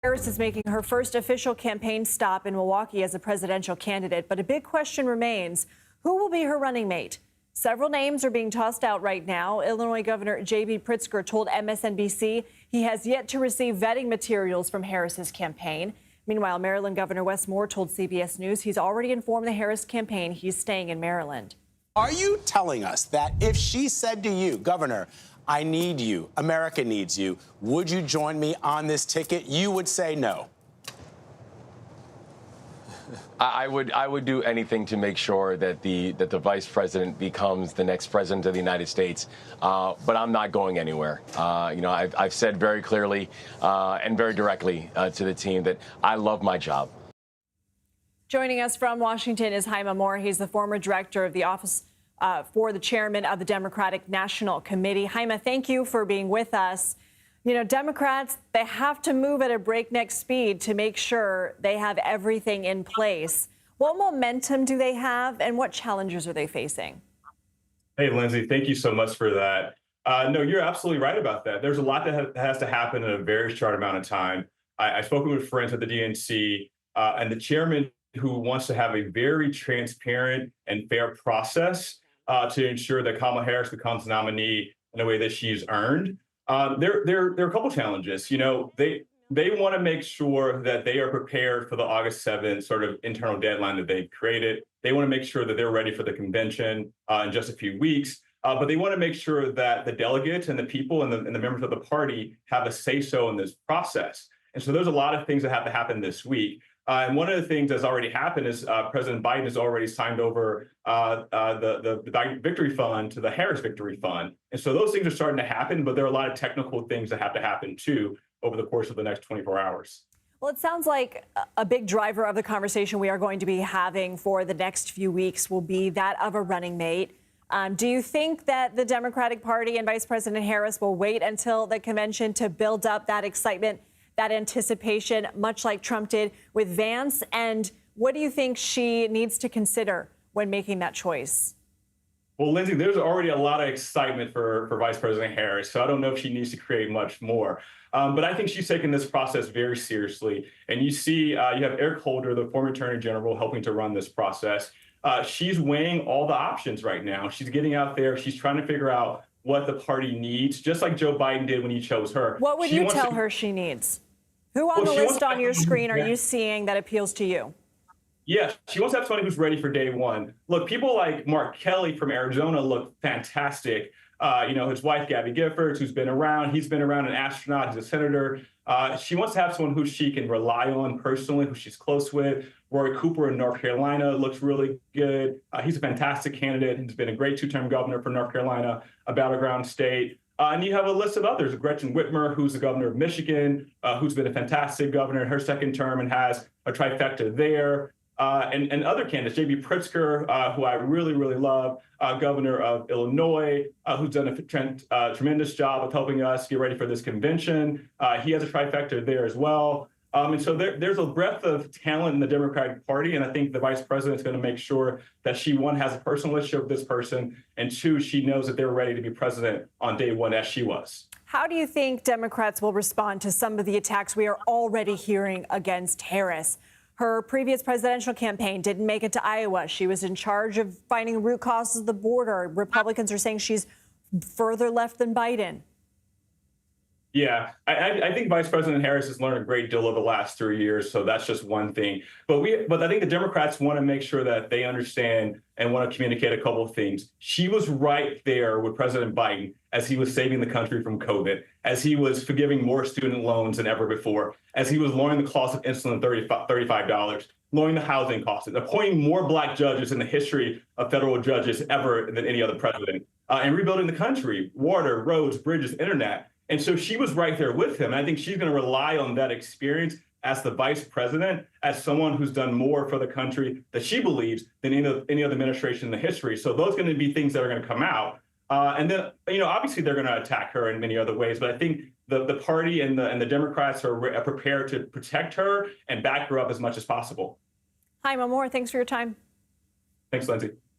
Harris is making her first official campaign stop in Milwaukee as a presidential candidate, but a big question remains: who will be her running mate? Several names are being tossed out right now. Illinois Governor J.B. Pritzker told MSNBC he has yet to receive vetting materials from Harris's campaign. Meanwhile, Maryland Governor Wes Moore told CBS News he's already informed the Harris campaign he's staying in Maryland. Are you telling us that if she said to you, Governor, I need you, America needs you, would you join me on this ticket, you would say no? I would do anything to make sure that the vice president becomes the next president of the United States, but I'm not going anywhere. I've said very clearly and very directly to the team that I love my job. Joining us from Washington is Hyma Moore. He's the former director of the office for the chairman of the Democratic National Committee. Hyma, thank you for being with us. You know, Democrats, they have to move at a breakneck speed to make sure they have everything in place. What momentum do they have, and what challenges are they facing? Hey, Lindsay, thank you so much for that. No, you're absolutely right about that. There's a lot that has to happen in a very short amount of time. I've spoken with friends at the DNC, and the chairman who wants to have a very transparent and fair process to ensure that Kamala Harris becomes the nominee in a way that she's earned. There are a couple challenges. You know, they want to make sure that they are prepared for the August 7th sort of internal deadline that they've created. They want to make sure that they're ready for the convention in just a few weeks. But they want to make sure that the delegates and the people and the members of the party have a say-so in this process. And so there's a lot of things that have to happen this week. And one of the things that's already happened is President Biden has already signed over the Biden Victory Fund to the Harris Victory Fund. And so those things are starting to happen, but there are a lot of technical things that have to happen, too, over the course of the next 24 hours. Well, it sounds like a big driver of the conversation we are going to be having for the next few weeks will be that of a running mate. Do you think that the Democratic Party and Vice President Harris will wait until the convention to build up that excitement, that anticipation, much like Trump did with Vance? And what do you think she needs to consider when making that choice? Well, Lindsay, there's already a lot of excitement for Vice President Harris, so I don't know if she needs to create much more. But I think she's taking this process very seriously. And you see, you have Eric Holder, the former Attorney General, helping to run this process. She's weighing all the options right now. She's getting out there. She's trying to figure out what the party needs, just like Joe Biden did when he chose her. What would you tell her she needs? Who on the list on your screen are you seeing that appeals to you? Yeah, she wants to have somebody who's ready for day one. Look, people like Mark Kelly from Arizona look fantastic. His wife, Gabby Giffords, who's been around. He's been around, an astronaut. He's a senator. She wants to have someone who she can rely on personally, who she's close with. Roy Cooper in North Carolina looks really good. He's a fantastic candidate. He's been a great two-term governor for North Carolina, a battleground state. And you have a list of others. Gretchen Whitmer, who's the governor of Michigan, who's been a fantastic governor in her second term and has a trifecta there. And other candidates, J.B. Pritzker, who I really, really love, governor of Illinois, who's done a tremendous job of helping us get ready for this convention. He has a trifecta there as well. And so there's a breadth of talent in the Democratic Party, and I think the vice president is going to make sure that she, one, has a personal relationship with this person, and two, she knows that they're ready to be president on day one, as she was. How do you think Democrats will respond to some of the attacks we are already hearing against Harris? Her previous presidential campaign didn't make it to Iowa. She was in charge of finding root causes of the border. Republicans are saying she's further left than Biden. Yeah, I think Vice President Harris has learned a great deal over the last 3 years, so that's just one thing. But I think the Democrats want to make sure that they understand and want to communicate a couple of things. She was right there with President Biden as he was saving the country from COVID, as he was forgiving more student loans than ever before, as he was lowering the cost of insulin $35, lowering the housing costs, appointing more Black judges in the history of federal judges ever than any other president, and rebuilding the country, water, roads, bridges, internet. And so she was right there with him. And I think she's going to rely on that experience as the vice president, as someone who's done more for the country that she believes than any other administration in the history. So those are going to be things that are going to come out. And then, obviously they're going to attack her in many other ways. But I think the party and the Democrats are prepared to protect her and back her up as much as possible. Hyma Moore, thanks for your time. Thanks, Lindsay.